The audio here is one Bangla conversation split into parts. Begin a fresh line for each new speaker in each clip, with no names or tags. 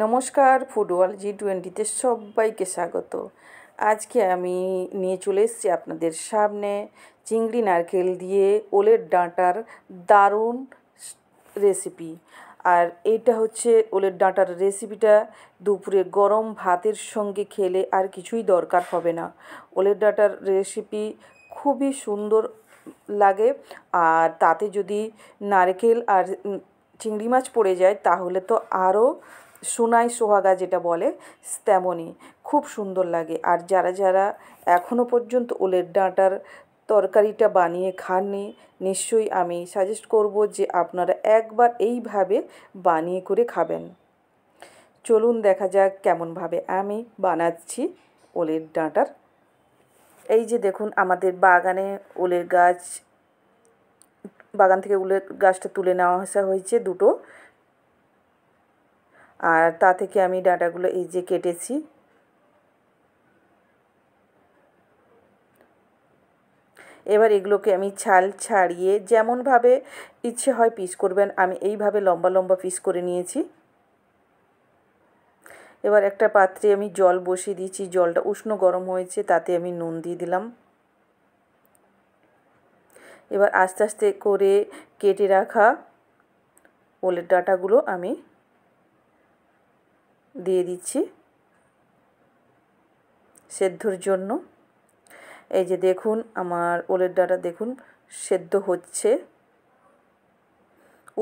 নমস্কার, ফুডওয়াল G20-তে সবাইকে স্বাগত। আজকে আমি নিয়ে চলে এসেছি আপনাদের সামনে চিংড়ি নারকেল দিয়ে ওলের ডাঁটার দারুণ রেসিপি। আর এইটা হচ্ছে ওলের ডাঁটার রেসিপিটা দুপুরে গরম ভাতের সঙ্গে খেলে আর কিছুই দরকার হবে না। ওলের ডাঁটার রেসিপি খুবই সুন্দর লাগে, আর তাতে যদি নারকেল আর চিংড়ি মাছ পড়ে যায় তাহলে তো আরও সোনায় সোহাগা যেটা বলে তেমনই খুব সুন্দর লাগে। আর যারা যারা এখনও পর্যন্ত ওলের ডাঁটার তরকারিটা বানিয়ে খাননি, নিশ্চয়ই আমি সাজেস্ট করব যে আপনারা একবার এইভাবে বানিয়ে করে খাবেন। চলুন দেখা যাক কেমনভাবে আমি বানাচ্ছি ওলের ডাঁটার। এই যে দেখুন, আমাদের বাগানে ওলের গাছ, বাগান থেকে ওলের গাছটা তুলে নেওয়া হয়েছে দুটো, আর তা থেকে আমি ডাঁটাগুলো এই যে কেটেছি। এবার এগুলোকে আমি ছাল ছাড়িয়ে যেমনভাবে ইচ্ছে হয় পিস করবেন, আমি এইভাবে লম্বা লম্বা পিস করে নিয়েছি। এবার একটা পাত্রে আমি জল বসিয়ে দিয়েছি, জলটা উষ্ণ গরম হয়েছে, তাতে আমি নুন দিয়ে দিলাম। এবার আস্তে আস্তে করে কেটে রাখা ওলের ডাঁটাগুলো আমি দিয়ে দিচ্ছি সেদ্ধর জন্য। এই যে দেখুন, আমার ওলের ডাঁটা দেখুন সেদ্ধ হচ্ছে।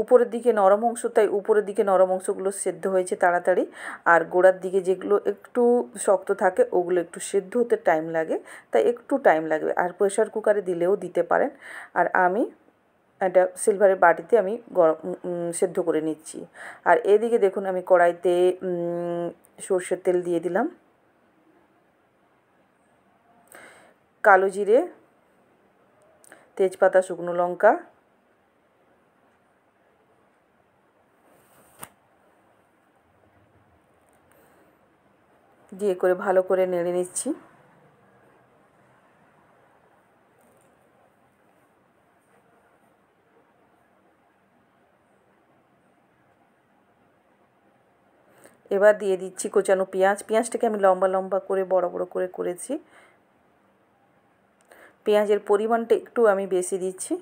উপরের দিকে নরম অংশ, তাই উপরের দিকে নরম অংশগুলো সেদ্ধ হয়েছে তাড়াতাড়ি, আর গোড়ার দিকে যেগুলো একটু শক্ত থাকে ওগুলো একটু সেদ্ধ হতে টাইম লাগে, তাই একটু টাইম লাগবে। আর প্রেশার কুকারে দিলেও দিতে পারেন। আর আমি একটা সিলভারের বাটিতে আমি সেদ্ধ করে নিচ্ছি। আর এদিকে দেখুন, আমি কড়াইতে সর্ষের তেল দিয়ে দিলাম, কালো জিরে, তেজপাতা, শুকনো লঙ্কা, দিয়ে করে ভালো করে নেড়ে নিচ্ছি। এবার দিয়ে দিচ্ছি কোচানো পেঁয়াজ। পেঁয়াজটাকে আমি লম্বা লম্বা করে বড় বড় করে করেছি। পেঁয়াজের পরিমাণটা একটু আমি বেশি দিচ্ছি।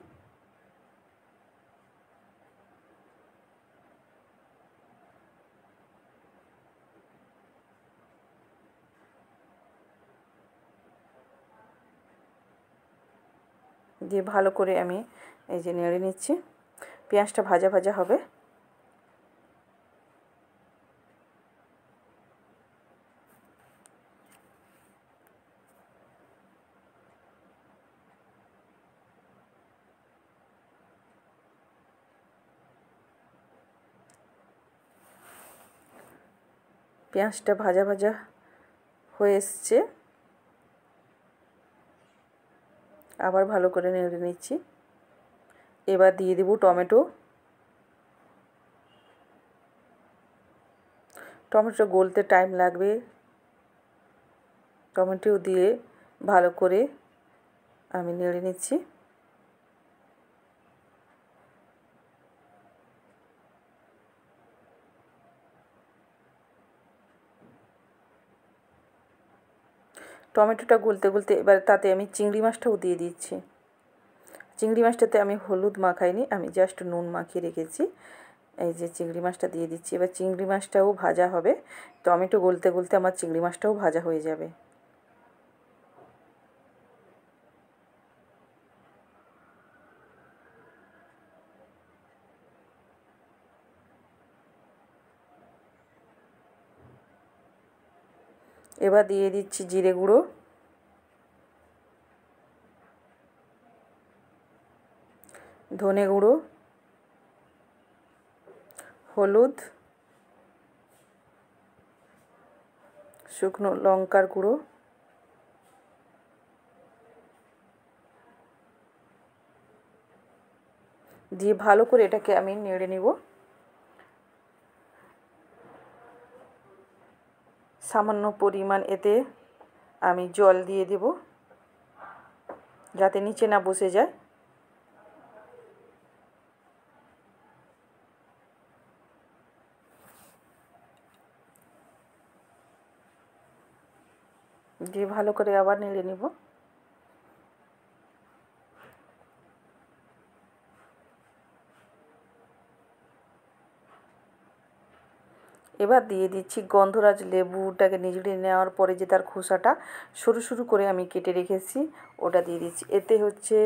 দিয়ে ভালো করে আমি এই যে নেড়ে নিচ্ছি। পেঁয়াজটা ভাজা ভাজা হবে। পেঁয়াজটা ভাজা ভাজা হয়ে এসছে, আবার ভালো করে নেড়ে নিচ্ছি। এবার দিয়ে দেব টমেটো। টমেটো গলতে টাইম লাগবে, টমেটো দিয়ে ভালো করে আমি নেড়ে নিচ্ছি। টমেটোটা গলতে গলতে এবার তাতে আমি চিংড়ি মাছটাও দিয়ে দিচ্ছি। চিংড়ি মাছটাতে আমি হলুদ মাখাইনি, আমি জাস্ট নুন মাখিয়ে রেখেছি। এই যে চিংড়ি মাছটা দিয়ে দিচ্ছি। এবার চিংড়ি মাছটাও ভাজা হবে, টমেটো গলতে গলতে আমার চিংড়ি মাছটাও ভাজা হয়ে যাবে। এবার দিয়ে দিচ্ছি জিরে গুঁড়ো, ধনে গুঁড়ো, হলুদ, শুকনো লঙ্কার গুঁড়ো, দিয়ে ভালো করে এটাকে আমি নেড়ে নিব। সামান্য পরিমাণ এতে আমি জল দিয়ে দেব, যাতে নিচে না বসে যায়। দিয়ে ভালো করে আবার নেড়ে নিব। এবার দিয়ে দিচ্ছি গন্ধরাজ লেবুটাকে নিচড়ে নেওয়ার পরে যে তার খোসাটা সরু সরু করে আমি কেটে রেখেছি ওটা দিয়ে দিচ্ছি। এতে হচ্ছে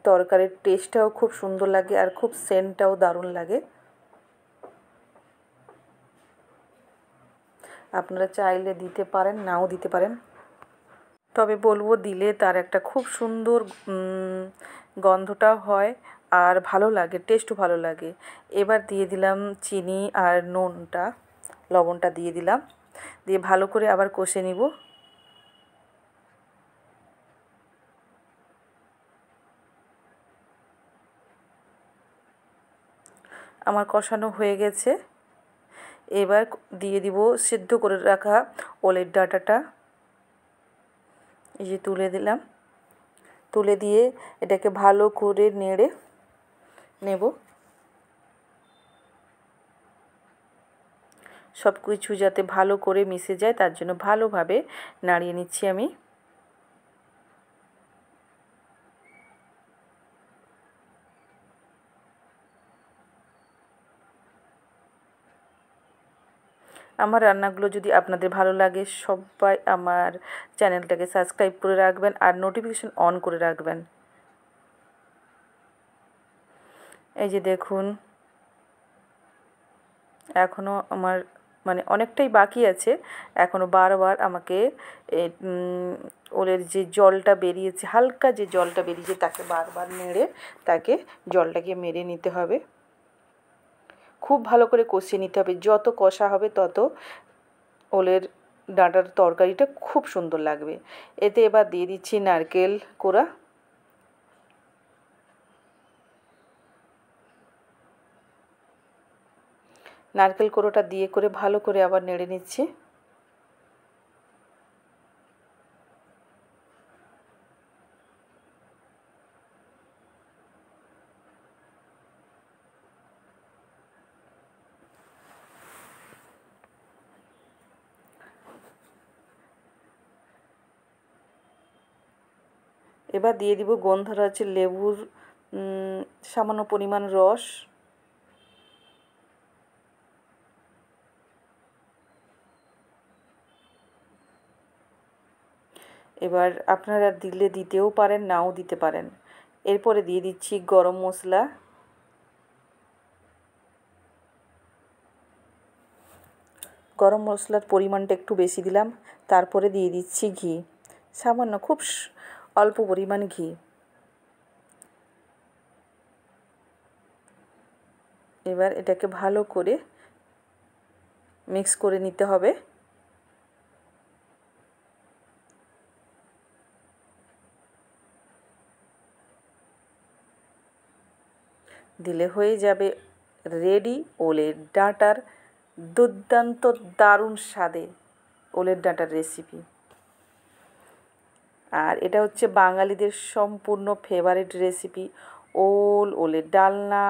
তরকারির টেস্টটাও খুব সুন্দর লাগে আর খুব সেন্টটাও দারুণ লাগে। আপনারা চাইলে দিতে পারেন, নাও দিতে পারেন, তবে বলবো দিলে তার একটা খুব সুন্দর গন্ধটাও হয় আর ভালো লাগে, টেস্টও ভালো লাগে। এবার দিয়ে দিলাম চিনি আর নুনটা, লবণটা দিয়ে দিলাম, দিয়ে ভালো করে আবার কষে নিব। আমার কষানো হয়ে গেছে। এবার দিয়ে দিব সিদ্ধ করে রাখা ওলের ডাঁটাটা, এই যে তুলে দিলাম। তুলে দিয়ে এটাকে ভালো করে নেড়ে নেব। সব কিছু যাতে ভালো করে মিশে যায় তার জন্য ভালোভাবে নাড়িয়ে নিচ্ছি আমি। আমার রান্নাগুলো যদি আপনাদের ভালো লাগে সবাই আমার চ্যানেলটাকে সাবস্ক্রাইব করে রাখবেন আর নোটিফিকেশন অন করে রাখবেন। এই যে দেখুন, এখনও আমার মানে অনেকটাই বাকি আছে। এখনও বারবার আমাকে ওলের যে জলটা বেরিয়েছে, হালকা যে জলটা বেরিয়েছে তাকে বারবার নেড়ে তাকে জলটাকে মেরে নিতে হবে। খুব ভালো করে কষিয়ে নিতে হবে। যত কষা হবে তত ওলের ডাঁটার তরকারিটা খুব সুন্দর লাগবে। এতে এবার দিয়ে দিচ্ছি নারকেল কোড়া। নারকেল কোড়োটা দিয়ে করে ভালো করে আবার নেড়ে নিচ্ছি। এবার দিয়ে দিব গন্ধরাজ লেবুর সামান্য পরিমাণ রস। এবার আপনারা দিলে দিতেও পারেন, নাও দিতে পারেন। এরপরে দিয়ে দিচ্ছি গরম মশলা। গরম মশলার পরিমাণটা একটু বেশি দিলাম। তারপরে দিয়ে দিচ্ছি ঘি, সামান্য খুব অল্প পরিমাণ ঘি। এবার এটাকে ভালো করে মিক্স করে নিতে হবে। দিলে হয়ে যাবে রেডি ওলের ডাঁটার দুর্দান্ত দারুণ স্বাদে ওলের ডাঁটার রেসিপি। আর এটা হচ্ছে বাঙালিদের সম্পূর্ণ ফেভারিট রেসিপি। ওলের ডালনা,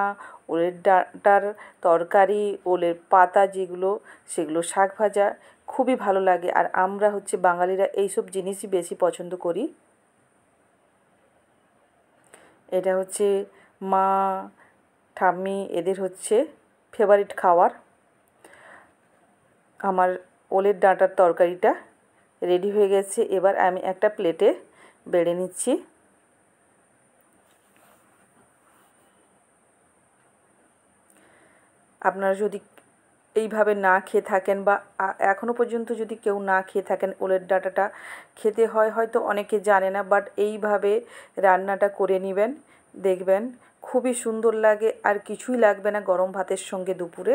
ওলের ডাঁটার তরকারি, ওলের পাতা যেগুলো সেগুলো শাক ভাজা খুবই ভালো লাগে। আর আমরা হচ্ছে বাঙালিরা এইসব জিনিসই বেশি পছন্দ করি। এটা হচ্ছে মা ঠাম্মি এদের হচ্ছে ফেভারিট খাবার। আমার ওলের ডাঁটার তরকারিটা রেডি হয়ে গেছে। এবার আমি একটা প্লেটে বেড়ে নিচ্ছি। আপনারা যদি এইভাবে না খেয়ে থাকেন বা এখনও পর্যন্ত যদি কেউ না খেয়ে থাকেন, ওলের ডাঁটাটা খেতে হয় হয়তো অনেকে জানে না, বাট এইভাবে রান্নাটা করে নেবেন, দেখবেন খুবই সুন্দর লাগে। আর কিছুই লাগবে না গরম ভাতের সঙ্গে দুপুরে,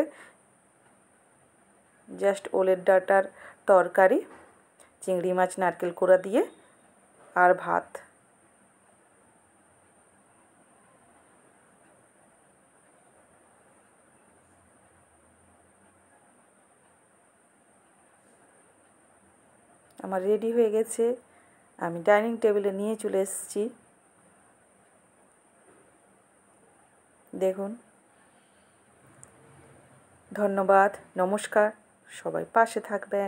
জাস্ট ওলের ডাঁটার তরকারি, চিংড়ি মাছ, নারকেল কোড়া দিয়ে আর ভাত। আমার রেডি হয়ে গেছে। আমি ডাইনিং টেবিলে নিয়ে চলে এসেছি। দেখুন, ধন্যবাদ, নমস্কার, সবাই পাশে থাকবেন।